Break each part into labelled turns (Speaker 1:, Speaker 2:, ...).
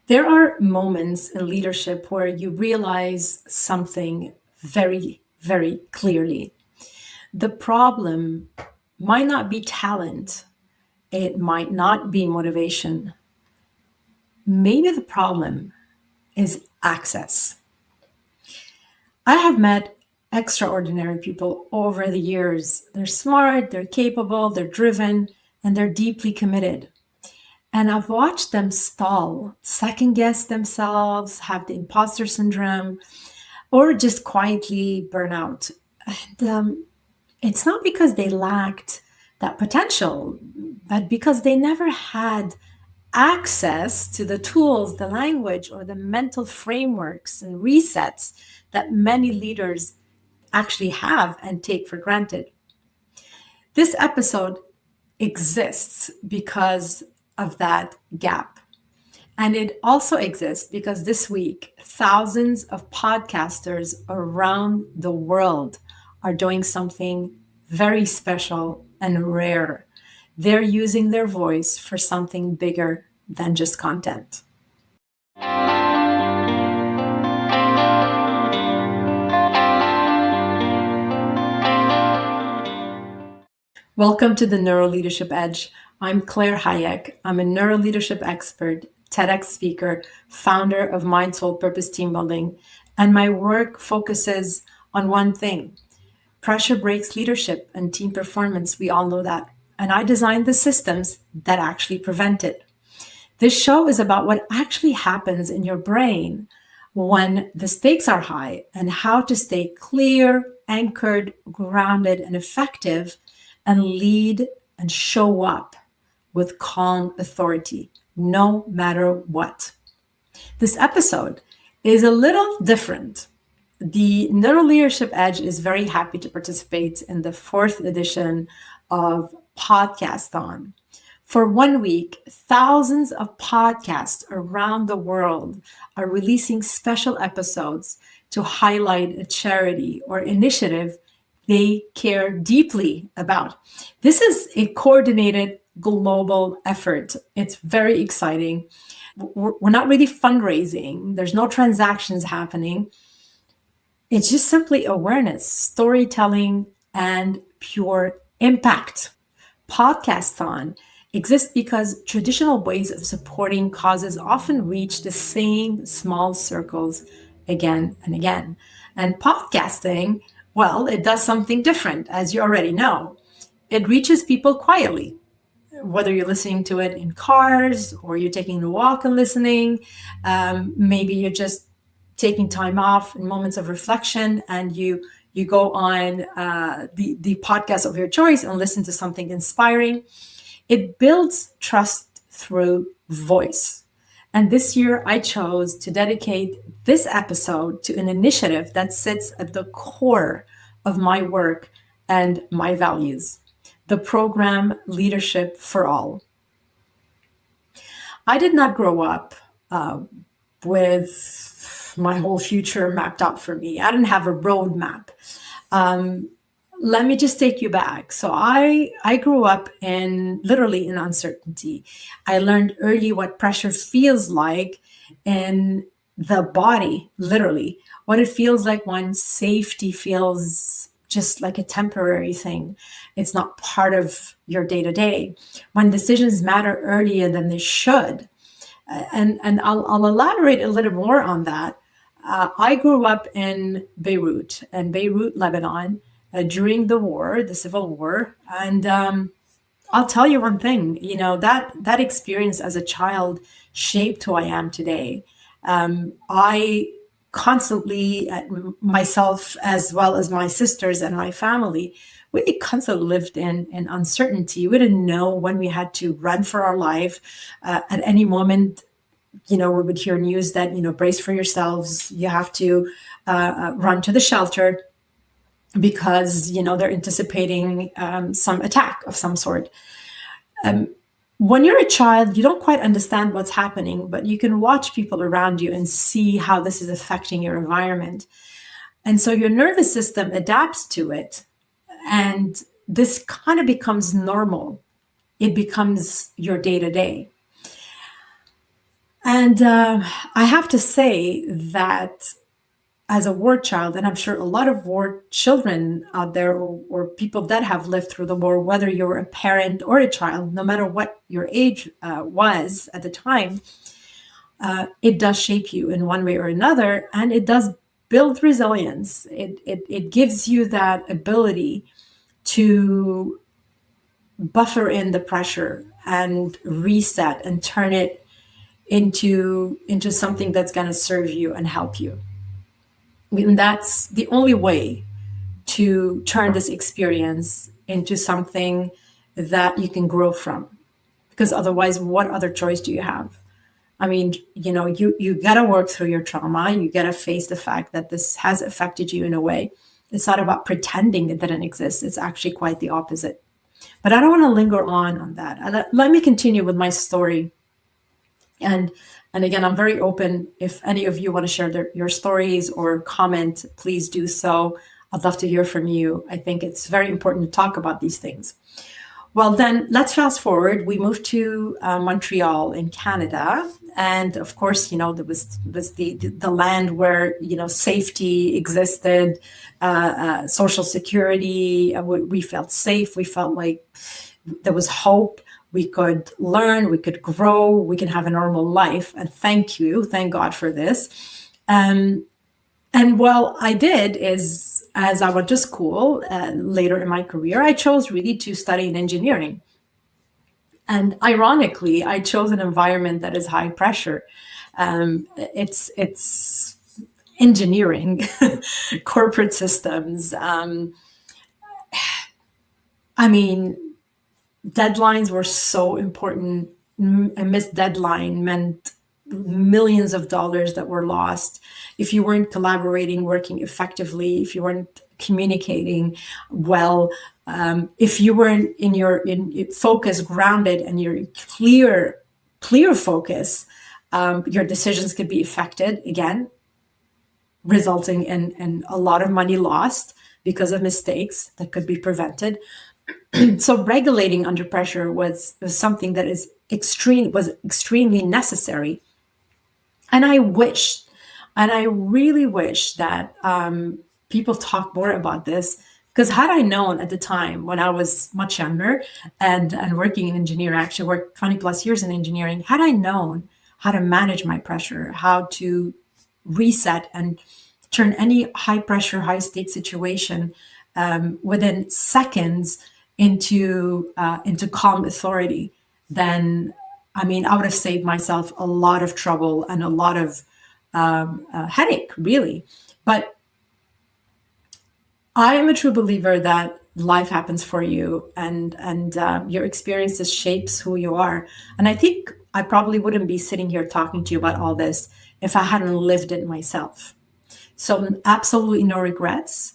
Speaker 1: There are moments in leadership where you realize something very, very clearly. The problem might not be talent, it might not be motivation. Maybe the problem is access. I have met extraordinary people over the years. They're smart, they're capable, they're driven, and they're deeply committed. And I've watched them stall, second guess themselves, have the imposter syndrome, or just quietly burn out. And it's not because they lacked that potential, but because they never had access to the tools, the language, or the mental frameworks and resets that many leaders actually have and take for granted. This episode exists because of that gap. And it also exists because this week, thousands of podcasters around the world are doing something very special and rare. They're using their voice for something bigger than just content. Welcome to the Neuro Leadership Edge. I'm Claire Hayek. I'm a neuro leadership expert, TEDx speaker, founder of Mind, Soul, Purpose Teambuilding, and my work focuses on one thing. Pressure breaks leadership and team performance. We all know that. And I designed the systems that actually prevent it. This show is about what actually happens in your brain when the stakes are high and how to stay clear, anchored, grounded, and effective and lead and show up with calm authority, no matter what. This episode is a little different. The Neuro Leadership Edge is very happy to participate in the 4th edition of Podcasthon. For 1 week, thousands of podcasts around the world are releasing special episodes to highlight a charity or initiative they care deeply about. This is a coordinated global effort. It's very exciting. We're not really fundraising. There's no transactions happening. It's just simply awareness, storytelling, and pure impact. Podcasthon exists because traditional ways of supporting causes often reach the same small circles again and again. And podcasting, well, it does something different, as you already know. It reaches people quietly, whether you're listening to it in cars or you're taking a walk and listening. Maybe you're just taking time off in moments of reflection and you go on the podcast of your choice and listen to something inspiring. It builds trust through voice. And this year I chose to dedicate this episode to an initiative that sits at the core of my work and my values, the program Leadership for All. I did not grow up with my whole future mapped out for me. I didn't have a roadmap. Let me just take you back. So I grew up literally in uncertainty. I learned early what pressure feels like in the body, literally, what it feels like when safety feels just like a temporary thing. It's not part of your day-to-day. When decisions matter earlier than they should. And I'll elaborate a little more on that. I grew up in Beirut, Lebanon, during the civil war. And I'll tell you one thing, that experience as a child shaped who I am today. I constantly, myself, as well as my sisters and my family, we constantly lived in uncertainty. We didn't know when we had to run for our life. At any moment, we would hear news that, brace for yourselves, you have to run to the shelter because, they're anticipating some attack of some sort. When you're a child, you don't quite understand what's happening, but you can watch people around you and see how this is affecting your environment. And so your nervous system adapts to it. And this kind of becomes normal. It becomes your day-to-day. And I have to say that as a war child, and I'm sure a lot of war children out there, or people that have lived through the war, whether you're a parent or a child, no matter what your age was at the time, it does shape you in one way or another, and it does build resilience. It gives you that ability to buffer in the pressure and reset and turn it into something that's going to serve you and help you. I mean, that's the only way to turn this experience into something that you can grow from. Because otherwise, what other choice do you have? I mean, you got to work through your trauma. You got to face the fact that this has affected you in a way. It's not about pretending it didn't exist. It's actually quite the opposite. But I don't want to linger on that. Let me continue with my story. And again, I'm very open. If any of you want to share your stories or comment, please do so. I'd love to hear from you. I think it's very important to talk about these things. Well, then let's fast forward. We moved to Montreal in Canada. And of course, there was the land where, safety existed, social security. We felt safe. We felt like there was hope. We could learn, we could grow, we can have a normal life. And thank God for this. And what I did is, as I went to school later in my career, I chose really to study in engineering. And ironically, I chose an environment that is high pressure. It's engineering, corporate systems. Deadlines were so important. A missed deadline meant millions of dollars that were lost. If you weren't collaborating, working effectively, if you weren't communicating well, if you weren't in your focus grounded and your clear focus, your decisions could be affected again, resulting in a lot of money lost because of mistakes that could be prevented. So regulating under pressure was something that was extremely necessary. And I really wish that people talk more about this, because had I known at the time when I was much younger and working in engineering, actually worked 20 plus years in engineering, had I known how to manage my pressure, how to reset and turn any high pressure, high state situation within seconds into calm authority, then I would have saved myself a lot of trouble and a lot of headache, really. But I am a true believer that life happens for you, and your experiences shapes who you are. And I think I probably wouldn't be sitting here talking to you about all this if I hadn't lived it myself. So absolutely no regrets.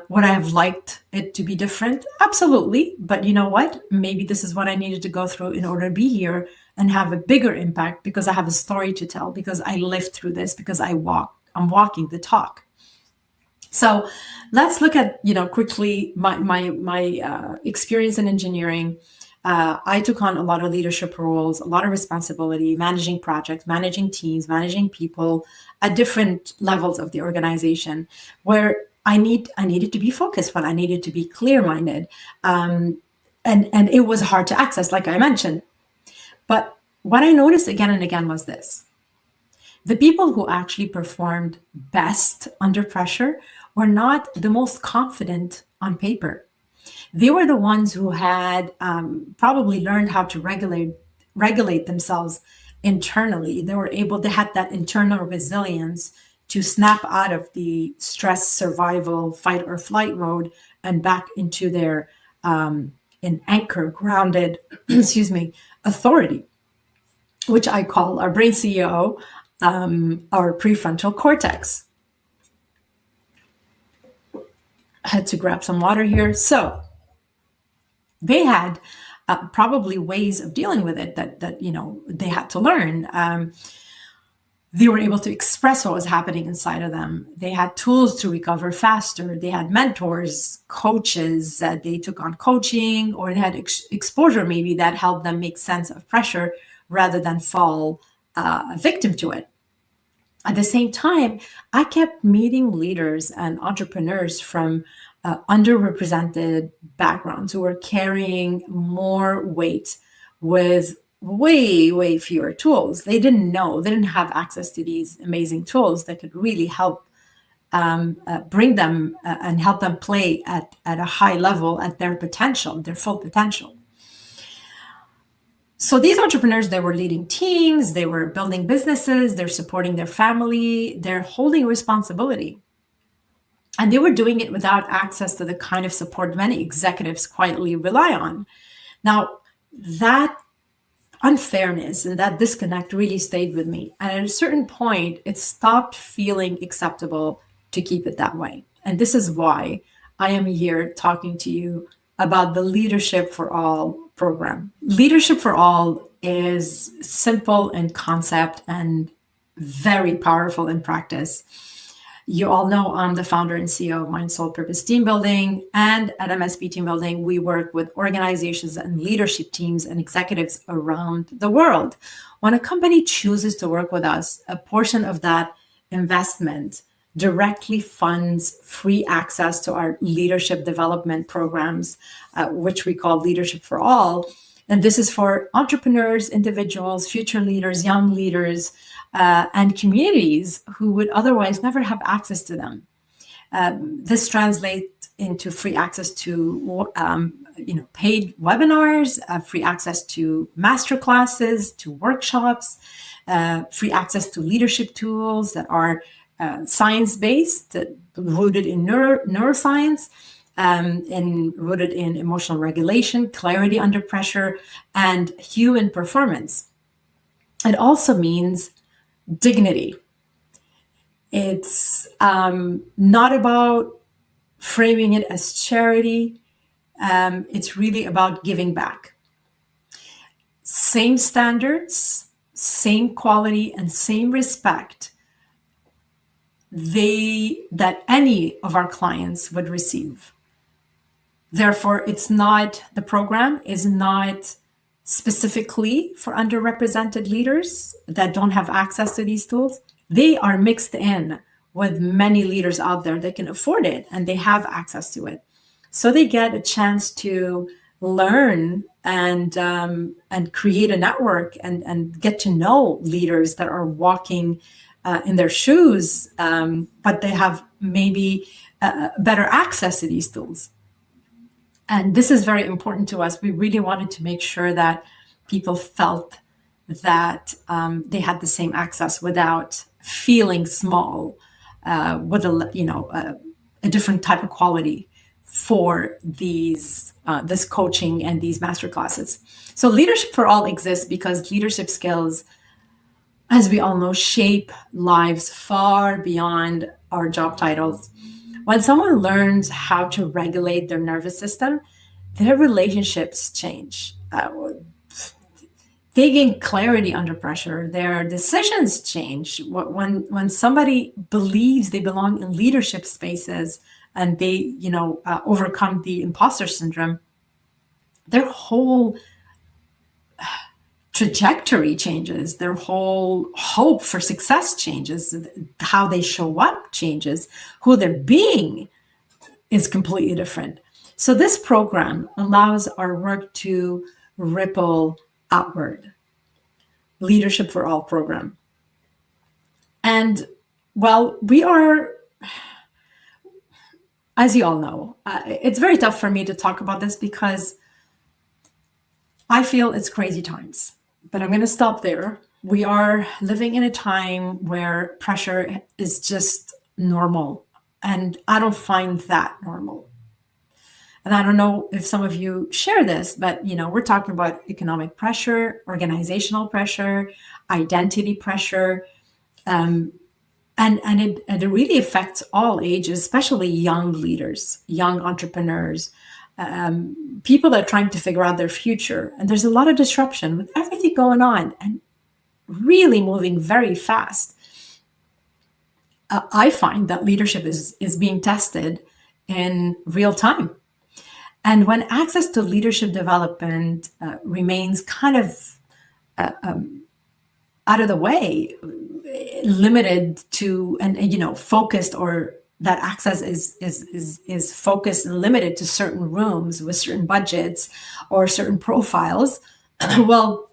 Speaker 1: Would I have liked it to be different? Absolutely. But you know what? Maybe this is what I needed to go through in order to be here and have a bigger impact, because I have a story to tell, because I lived through this, because I'm walking the talk. So let's look at, quickly my experience in engineering. I took on a lot of leadership roles, a lot of responsibility, managing projects, managing teams, managing people at different levels of the organization, where I needed to be focused, but I needed to be clear-minded. And it was hard to access, like I mentioned. But what I noticed again and again was this. The people who actually performed best under pressure were not the most confident on paper. They were the ones who had probably learned how to regulate themselves internally. They had that internal resilience to snap out of the stress, survival, fight or flight mode and back into their an anchor, grounded, authority, which I call our brain CEO, our prefrontal cortex. I had to grab some water here. So they had probably ways of dealing with it that they had to learn. They were able to express what was happening inside of them. They had tools to recover faster. They had mentors, coaches that they took on coaching, or they had exposure maybe that helped them make sense of pressure rather than fall a victim to it. At the same time, I kept meeting leaders and entrepreneurs from underrepresented backgrounds who were carrying more weight with way, way fewer tools. They didn't know, they didn't have access to these amazing tools that could really help bring them and help them play at a high level at their potential, their full potential. So these entrepreneurs, they were leading teams, they were building businesses, they're supporting their family, they're holding responsibility. And they were doing it without access to the kind of support many executives quietly rely on. Now, that unfairness and that disconnect really stayed with me. And at a certain point, it stopped feeling acceptable to keep it that way. And this is why I am here talking to you about the Leadership for All program. Leadership for All is simple in concept and very powerful in practice. You all know I'm the founder and CEO of Mind, Soul, Purpose Teambuilding. And at MSP Teambuilding, we work with organizations and leadership teams and executives around the world. When a company chooses to work with us, a portion of that investment directly funds free access to our leadership development programs, which we call Leadership for All. And this is for entrepreneurs, individuals, future leaders, young leaders, and communities who would otherwise never have access to them. This translates into free access to paid webinars, free access to masterclasses, to workshops, free access to leadership tools that are science-based, rooted in neuroscience, and rooted in emotional regulation, clarity under pressure, and human performance. It also means dignity. It's not about framing it as charity. It's really about giving back. Same standards, same quality, and same respect that any of our clients would receive. Therefore, the program is not specifically for underrepresented leaders that don't have access to these tools. They are mixed in with many leaders out there that can afford it and they have access to it. So they get a chance to learn and create a network and get to know leaders that are walking in their shoes, but they have maybe better access to these tools. And this is very important to us. We really wanted to make sure that people felt that they had the same access without feeling small, with a different type of quality for this coaching and these masterclasses. So Leadership for All exists because leadership skills, as we all know, shape lives far beyond our job titles. When someone learns how to regulate their nervous system, their relationships change. They gain clarity under pressure. Their decisions change. When somebody believes they belong in leadership spaces and they, overcome the imposter syndrome, their whole trajectory changes, their whole hope for success changes, how they show up changes, who they're being is completely different. So this program allows our work to ripple outward. Leadership for All program. And we are, as you all know, it's very tough for me to talk about this because I feel it's crazy times. But I'm going to stop there. We are living in a time where pressure is just normal. And I don't find that normal. And I don't know if some of you share this, but we're talking about economic pressure, organizational pressure, identity pressure, and it really affects all ages, especially young leaders, young entrepreneurs, people that are trying to figure out their future. And there's a lot of disruption with everything going on and really moving very fast. I find that leadership is being tested in real time. And when access to leadership development remains kind of out of the way, limited to, and focused, or that access is focused and limited to certain rooms with certain budgets or certain profiles. Well,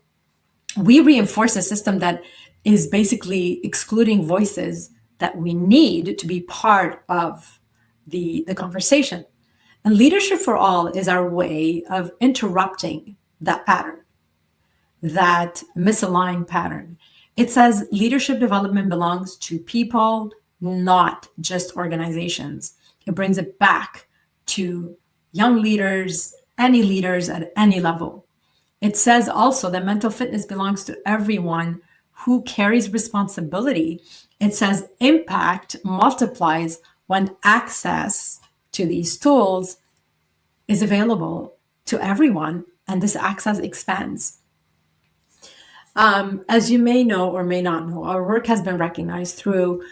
Speaker 1: we reinforce a system that is basically excluding voices that we need to be part of the conversation. And Leadership for All is our way of interrupting that pattern, that misaligned pattern. It says leadership development belongs to people, not just organizations. It brings it back to young leaders, any leaders at any level. It says also that mental fitness belongs to everyone who carries responsibility. It says impact multiplies when access to these tools is available to everyone, and this access expands. As you may know or may not know, our work has been recognized through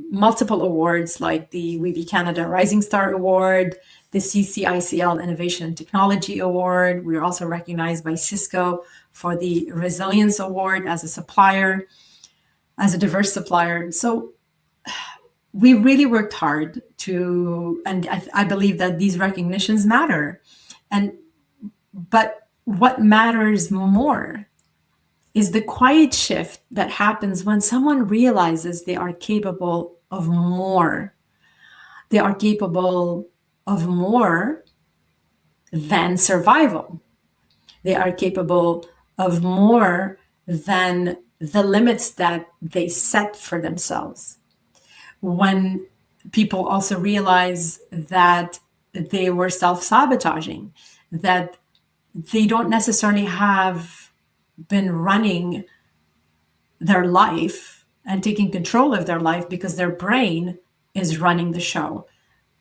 Speaker 1: multiple awards like the WeBe Canada Rising Star Award, the CCICL Innovation and Technology Award. We are also recognized by Cisco for the Resilience Award as a supplier, as a diverse supplier. So we really worked hard and I believe that these recognitions matter. But what matters more is the quiet shift that happens when someone realizes they are capable of more. They are capable of more than survival. They are capable of more than the limits that they set for themselves. When people also realize that they were self-sabotaging, that they don't necessarily have been running their life and taking control of their life because their brain is running the show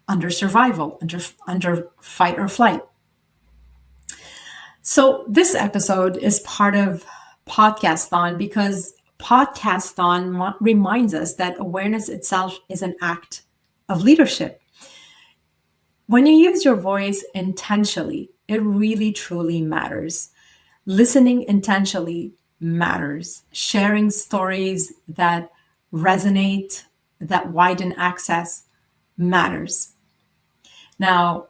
Speaker 1: under survival, under fight or flight. So this episode is part of Podcasthon because Podcasthon reminds us that awareness itself is an act of leadership. When you use your voice intentionally, it really truly matters. Listening intentionally matters. Sharing stories that resonate, that widen access matters. Now,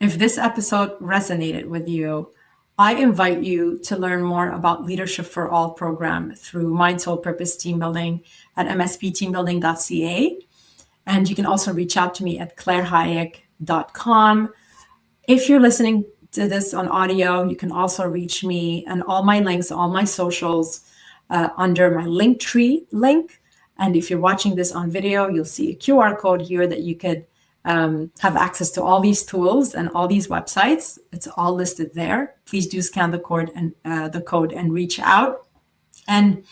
Speaker 1: if this episode resonated with you, I invite you to learn more about Leadership for All program through Mind, Soul, Purpose Teambuilding at mspteambuilding.ca. And you can also reach out to me at clairehayek.com. If you're listening to this on audio, you can also reach me and all my links, all my socials under my Linktree link. And if you're watching this on video, you'll see a QR code here that you could have access to all these tools and all these websites. It's all listed there. Please do scan the code and reach out. And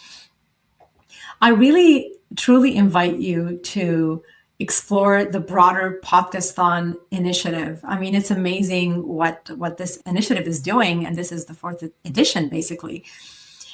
Speaker 1: I really, truly invite you to explore the broader Podcasthon initiative. I mean, it's amazing what this initiative is doing. And this is the 4th edition, basically.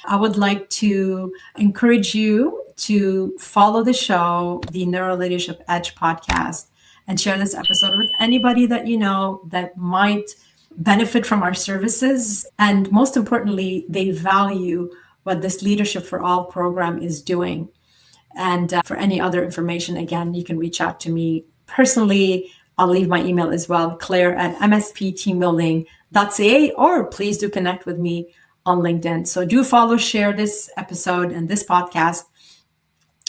Speaker 1: I would like to encourage you to follow the show, the Neuro Leadership Edge podcast, and share this episode with anybody that you know that might benefit from our services. And most importantly, they value what this Leadership for All program is doing. And for any other information, again, you can reach out to me personally. I'll leave my email as well, claire@mspteambuilding.ca, or please do connect with me on LinkedIn. So do follow, share this episode and this podcast.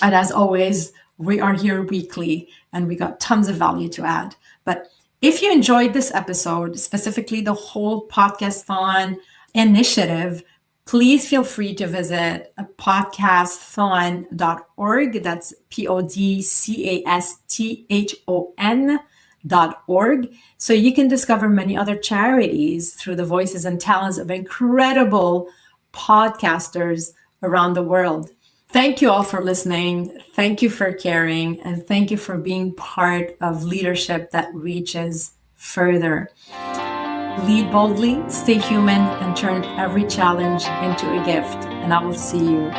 Speaker 1: And as always, we are here weekly and we got tons of value to add. But if you enjoyed this episode, specifically the whole Podcasthon initiative, please feel free to visit podcasthon.org. That's podcasthon.org. So you can discover many other charities through the voices and talents of incredible podcasters around the world. Thank you all for listening. Thank you for caring. And thank you for being part of leadership that reaches further. Lead boldly, stay human, and turn every challenge into a gift. And I will see you